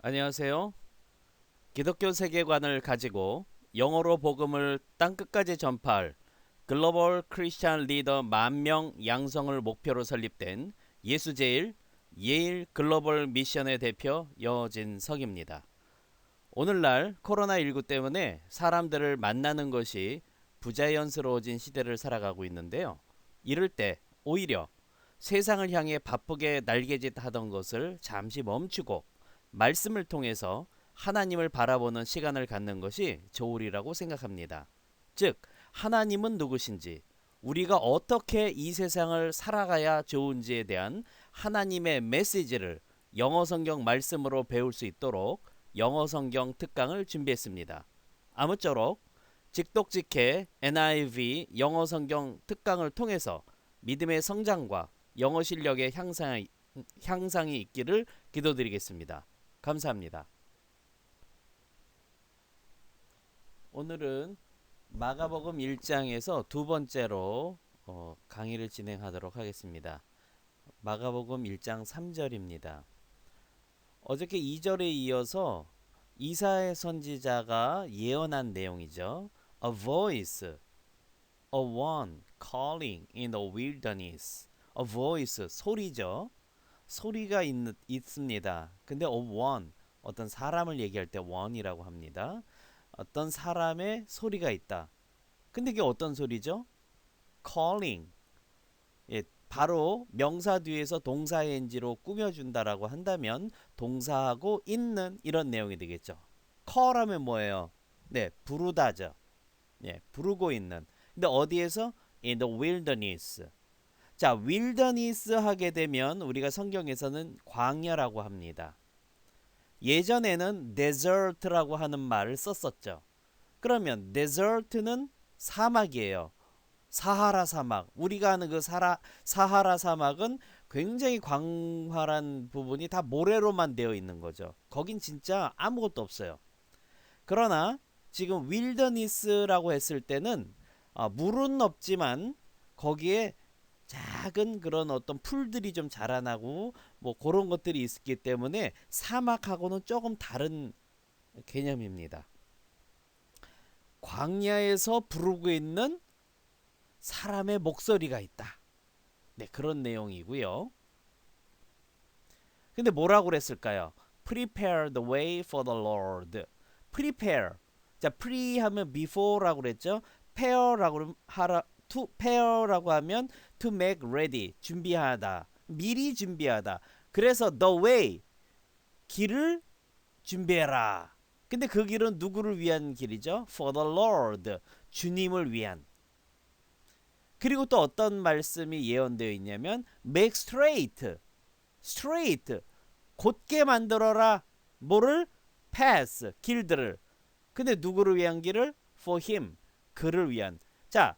안녕하세요. 기독교 세계관을 가지고 영어로 복음을 땅끝까지 전파할 글로벌 크리스찬 리더 10,000명 양성을 목표로 설립된 예수제일 예일 글로벌 미션의 대표 여진석입니다. 오늘날 코로나19 때문에 사람들을 만나는 것이 부자연스러워진 시대를 살아가고 있는데요. 이럴 때 오히려 세상을 향해 바쁘게 날개짓 하던 것을 잠시 멈추고 말씀을 통해서 하나님을 바라보는 시간을 갖는 것이 좋으리라고 생각합니다. 즉, 하나님은 누구신지, 우리가 어떻게 이 세상을 살아가야 좋은지에 대한 하나님의 메시지를 영어 성경 말씀으로 배울 수 있도록 영어 성경 특강을 준비했습니다. 아무쪼록 직독직해 NIV 영어 성경 특강을 통해서 믿음의 성장과 영어 실력의 향상이 있기를 기도드리겠습니다. 감사합니다. 오늘은 마가복음 1장에서 두 번째로 강의를 진행하도록 하겠습니다. 마가복음 1장 3절입니다. 어저께 2절에 이어서 이사야 선지자가 예언한 내용이죠. A voice, a one calling in the wilderness. A voice, 소리죠. 소리가 있습니다. 근데 a one, 어떤 사람을 얘기할 때 one이라고 합니다. 어떤 사람의 소리가 있다. 근데 이게 어떤 소리죠? calling. 예, 바로 명사 뒤에서 동사 ing로 꾸며준다라고 한다면 동사하고 있는 이런 내용이 되겠죠. call 하면 뭐예요? 네, 부르다죠. 예, 부르고 있는. 근데 어디에서? In the wilderness. 자, wilderness 하게 되면 우리가 성경에서는 광야라고 합니다. 예전에는 desert라고 하는 말을 썼었죠. 그러면 desert는 사막이에요. 사하라 사막. 우리가 아는 그 사하라 사막은 굉장히 광활한 부분이 다 모래로만 되어 있는 거죠. 거긴 진짜 아무것도 없어요. 그러나 지금 윌더니스라고 했을 때는 물은 없지만 거기에 작은 그런 어떤 풀들이 좀 자라나고 뭐 그런 것들이 있기 때문에 사막하고는 조금 다른 개념입니다. 광야에서 부르고 있는 사람의 목소리가 있다. 네, 그런 내용이고요. 근데 뭐라고 그랬을까요? Prepare the way for the Lord. Prepare. 자, pre 하면 before라고 그랬죠. Pair라고 하라 to paire라고 하면 to make ready. 준비하다. 미리 준비하다. 그래서 the way 길을 준비해라. 근데 그 길은 누구를 위한 길이죠? For the Lord. 주님을 위한. 그리고 또 어떤 말씀이 예언되어 있냐면 make straight. straight. 곧게 만들어라. 뭐를? pass. 길들을. 근데 누구를 위한 길을? for him. 그를 위한. 자,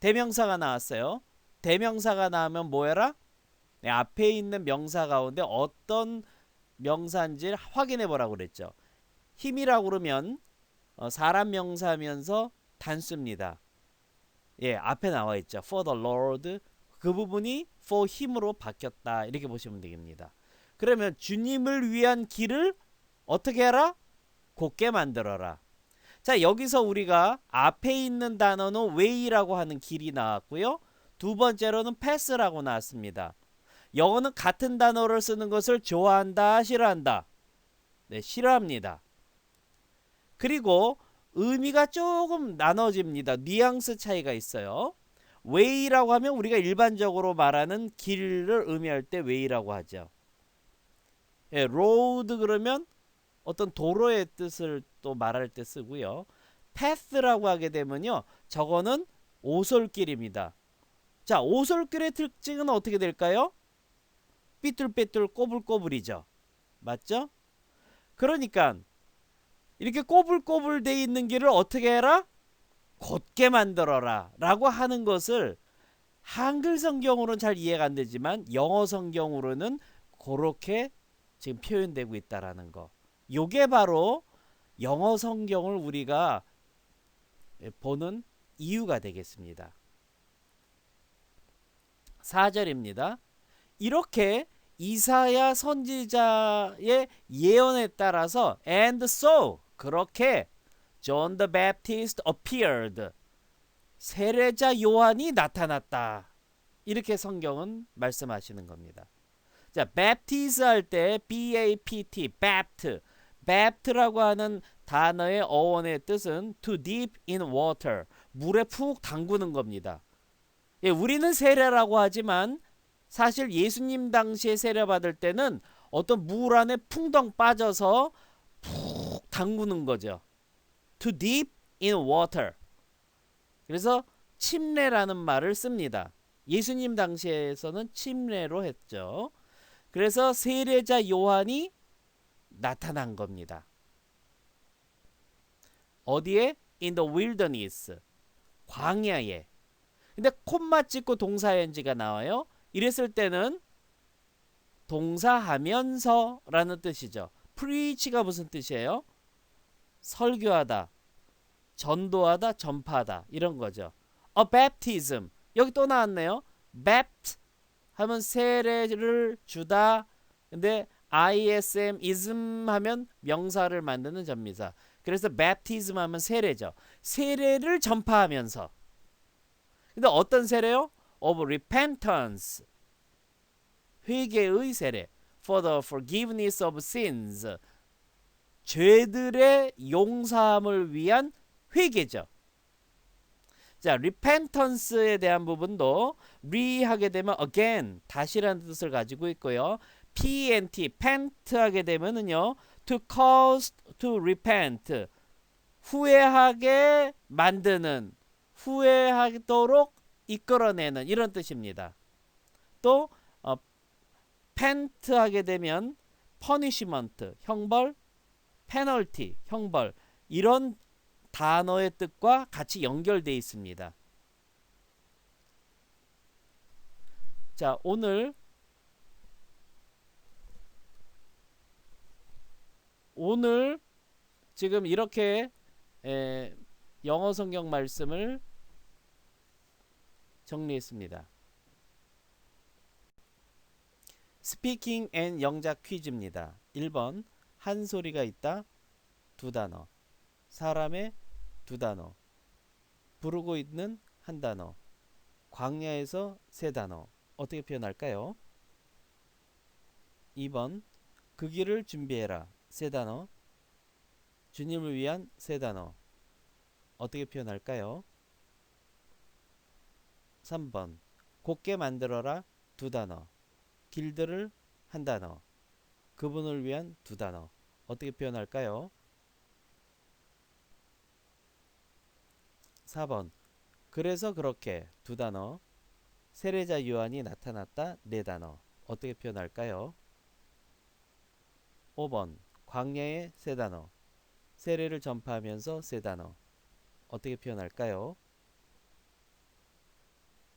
대명사가 나왔어요. 대명사가 나오면 뭐해라? 네, 앞에 있는 명사 가운데 어떤 명사인지 확인해 보라고 그랬죠. 힘이라고 그러면 사람 명사면서 단수입니다. 예, 앞에 나와 있죠. For the Lord. 그 부분이 for him으로 바뀌었다. 이렇게 보시면 되겠습니다. 그러면 주님을 위한 길을 어떻게 해라? 곧게 만들어라. 자, 여기서 우리가 앞에 있는 단어는 way라고 하는 길이 나왔고요. 두 번째로는 pass라고 나왔습니다. 영어는 같은 단어를 쓰는 것을 좋아한다, 싫어한다? 네, 싫어합니다. 그리고 의미가 조금 나눠집니다. 뉘앙스 차이가 있어요. way라고 하면 우리가 일반적으로 말하는 길을 의미할 때 way라고 하죠. 예, road 그러면 어떤 도로의 뜻을 또 말할 때 쓰고요. path라고 하게 되면요. 저거는 오솔길입니다. 자, 오솔길의 특징은 어떻게 될까요? 삐뚤빼뚤 꼬불꼬불이죠. 맞죠? 그러니까 이렇게 꼬불꼬불 돼 있는 길을 어떻게 해라? 곧게 만들어라 라고 하는 것을 한글 성경으로는 잘 이해가 안 되지만 영어 성경으로는 그렇게 지금 표현되고 있다라는 거. 요게 바로 영어 성경을 우리가 보는 이유가 되겠습니다. 4절입니다. 이렇게 이사야 선지자의 예언에 따라서 and so 그렇게 John the Baptist appeared. 세례자 요한이 나타났다. 이렇게 성경은 말씀하시는 겁니다. 자, baptize 할 때 B-A-P-T, bapt. bapt라고 하는 단어의 어원의 뜻은 to dip in water. 물에 푹 담그는 겁니다. 예, 우리는 세례라고 하지만 사실 예수님 당시에 세례 받을 때는 어떤 물 안에 풍덩 빠져서 푹 담그는 거죠. To dip in water. 그래서 침례라는 말을 씁니다. 예수님 당시에서는 침례로 했죠. 그래서 세례자 요한이 나타난 겁니다. 어디에? In the wilderness. 광야에. 근데 콤마 찍고 동사연지가 나와요. 이랬을 때는 동사하면서라는 뜻이죠. preach가 무슨 뜻이에요? 설교하다, 전도하다, 전파하다 이런 거죠. A baptism. 여기 또 나왔네요. bapt 하면 세례를 주다. 근데 ism, ism 하면 명사를 만드는 전미사. 그래서 baptism 하면 세례죠. 세례를 전파하면서. 근데 어떤 세례요? Of repentance. 회개의 세례. For the forgiveness of sins. 죄들의 용서함을 위한 회개죠. 자, repentance에 대한 부분도 re 하게 되면 again, 다시라는 뜻을 가지고 있고요. pent, pent 하게 되면은요, to cause to repent, 후회하게 만드는, 후회하도록 이끌어내는 이런 뜻입니다. 또 pent 하게 되면 punishment, 형벌, penalty, 형벌 이런 단어의 뜻과 같이 연결되어 있습니다. 자, 오늘 지금 이렇게 영어 성경 말씀을 정리했습니다. 스피킹 앤 영작 퀴즈입니다. 1번 한 소리가 있다. 두 단어. 사람의 두 단어. 부르고 있는 한 단어. 광야에서 세 단어. 어떻게 표현할까요? 2번 그 길을 준비해라. 세 단어. 주님을 위한 세 단어. 어떻게 표현할까요? 3번 곱게 만들어라. 두 단어. 길들을 한 단어. 그분을 위한 두 단어. 어떻게 표현할까요? 4번 그래서 그렇게 두 단어. 세례자 요한이 나타났다. 네 단어. 어떻게 표현할까요? 5번 광야의 세 단어. 세례를 전파하면서 세 단어. 어떻게 표현할까요?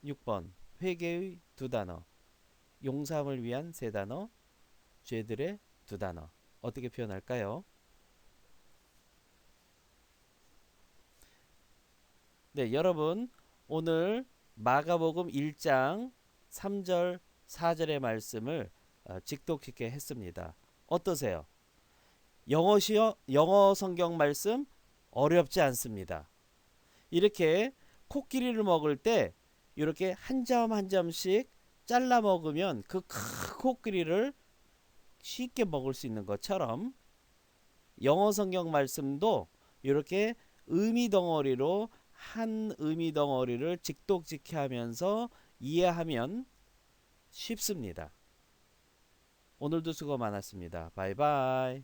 6번 회개의 두 단어. 용서함을 위한 세 단어. 죄들의 두 단어. 어떻게 표현할까요? 네, 여러분 오늘 마가복음 1장 3절 4절의 말씀을 직독하게 했습니다. 어떠세요? 영어 성경 말씀 어렵지 않습니다. 이렇게 코끼리를 먹을 때 이렇게 한 점 한 점씩 잘라 먹으면 그 큰 코끼리를 쉽게 먹을 수 있는 것처럼 영어 성경 말씀도 이렇게 의미 덩어리로 한 의미 덩어리를 직독직해 하면서 이해하면 쉽습니다. 오늘도 수고 많았습니다. 바이바이.